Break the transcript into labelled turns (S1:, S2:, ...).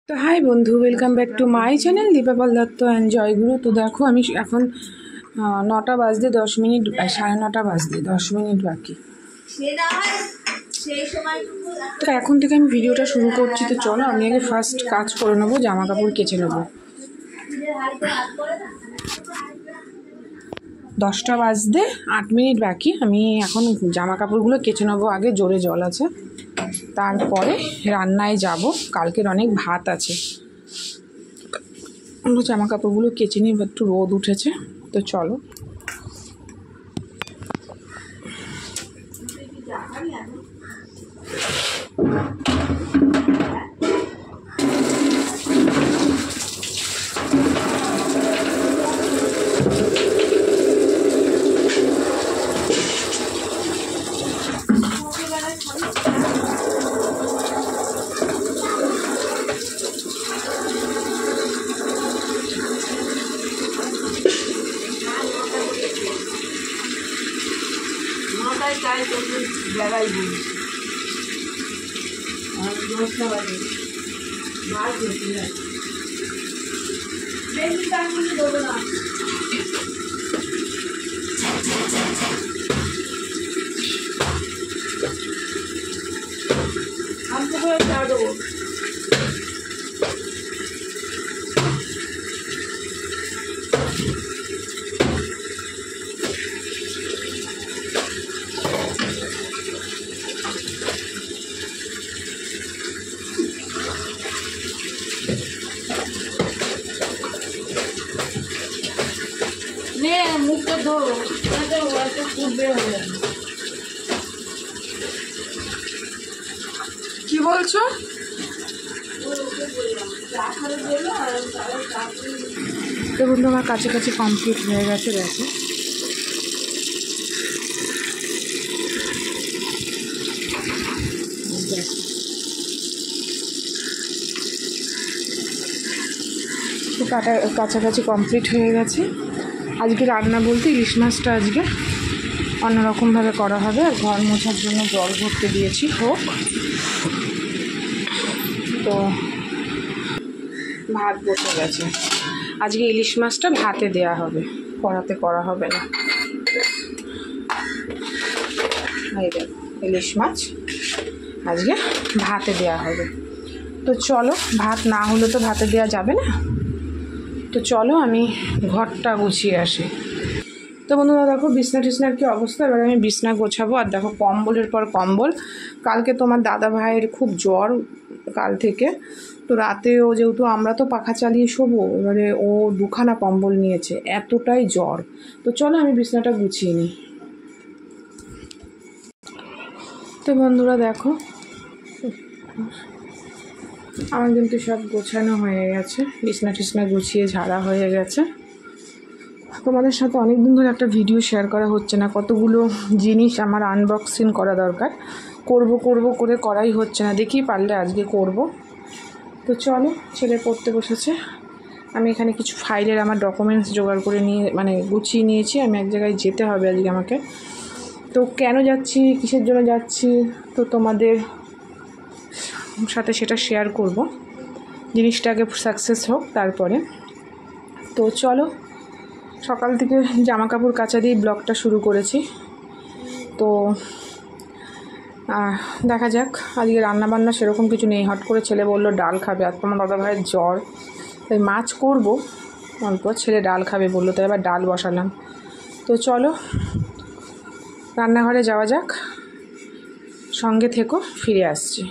S1: তো হাই বন্ধু, welcome back to my channel Dipa Pal Dutta and Joyguru. তো দেখো আমি এখন 9টা বাজতে 10 মিনিট, 9:30 বাজতে 10 মিনিট বাকি। তো এখন থেকে আমি ভিডিওটা শুরু করছি। তো চলো আমি আগে ফার্স্ট কাজ করে নেবো, জামা কাপড় কেচে নেবো। 10টা বাজতে 8 মিনিট বাকি। আমি এখন জামা কাপড়গুলো কেচে নেবো আগে, জোরে জল আছে, তারপরে রান্নায় যাব। কালকের অনেক ভাত আছে। জামা কাপড়গুলো কেচে নিয়ে একটু রোদ উঠেছে, তো চলো। মুখটা ধরো, কি বলছো? দেখুন তোমার কাছাকাছি কমপ্লিট হয়ে গেছে। দেখো তো কাছাকাছি কমপ্লিট হয়ে গেছে। আজকে রান্না বলতে ইলিশ মাছটা আজকে অন্যরকমভাবে করা হবে। আর ঘর মোছার জন্য জল ভরতে দিয়েছি, হোক। তো ভাত বসে গেছে। আজকে ইলিশ মাছটা ভাতে দেয়া হবে, কড়াতে করা হবে না। এই দেখো ইলিশ মাছ আজকে ভাতে দেয়া হবে। তো চলো, ভাত না হলে তো ভাতে দেওয়া যাবে না। তো চলো আমি ঘরটা গুছিয়ে আসি। তো বন্ধুরা দেখো বিছনা টিছনার কী অবস্থা। এবার আমি বিছনা গোছাবো। আর দেখো কম্বলের পর কম্বল। কালকে তোমার দাদা ভাইয়ের খুব জ্বর কাল থেকে। তো রাতেও যেহেতু আমরা তো পাখা চালিয়ে শোবো, এবারে ও 2খানা কম্বল নিয়েছে, এতটাই জ্বর। তো চলো আমি বিছনাটা গুছিয়ে নিই। তো বন্ধুরা দেখো আমার কিন্তু সব গোছানো হয়ে গেছে, বিছনা টিছনা গুছিয়ে ঝাড়া হয়ে গেছে। তোমাদের সাথে অনেক দিন ধরে একটা ভিডিও শেয়ার করা হচ্ছে না। কতগুলো জিনিস আমার আনবক্সিং করা দরকার, করব করে করাই হচ্ছে না। দেখি পারলে আজকে করব। তো চলো, ছেলে পড়তে বসেছে। আমি এখানে কিছু ফাইলের আমার ডকুমেন্টস জোগাড় করে নিয়ে গুছিয়ে নিয়েছি। আমি এক জায়গায় যেতে হবে আজকে আমাকে। তো কেন যাচ্ছি, কিসের জন্য যাচ্ছি, তো তোমাদের সাথে সেটা শেয়ার করব। জিনিসটা আগে সাকসেস হোক তারপরে। তো চলো, সকাল থেকে জামা কাপড় কাচা দিয়ে ব্লগটা শুরু করেছি। তো দেখা যাক। আজকে রান্নাবান্না সেরকম কিছু নেই। হট করে ছেলে বললো ডাল খাবে, আর তোমার দাদা ভাইয়ের জ্বর, তাই মাছ করব অল্প। ছেলে ডাল খাবে বললো, তাই আবার ডাল বসালাম। তো চলো রান্নাঘরে যাওয়া যাক, সঙ্গে থেকো, ফিরে আসছি।